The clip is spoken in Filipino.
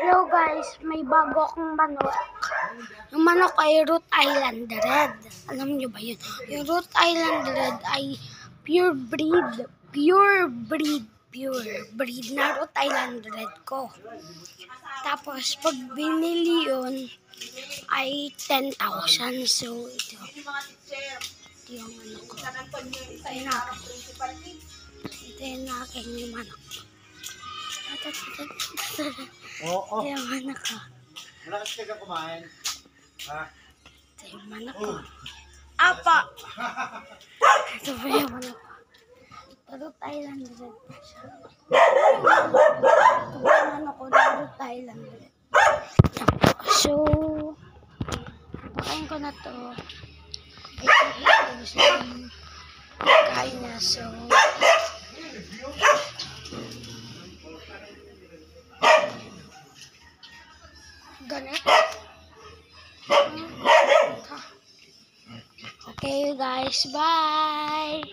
Hello guys, may bago akong manok. Yung manok ay Rhode Island Red. Alam nyo ba yun? Yung Rhode Island Red ay pure breed na Rhode Island Red ko. Tapos pag binili yun ay 10,000. So ito yung manok ko. Ito yung aking manok. Oo. Ito yung manok ko. Malakas ka kumain. Ha? Ito yung manok ko. Apa! Ito ba yung manok ko? Rhode Island Red siya. Ito ba yung manok ko na Rhode Island Red? So, pakain ko na to. Ito siya yung kain niya. So, ganit. Okay guys, bye!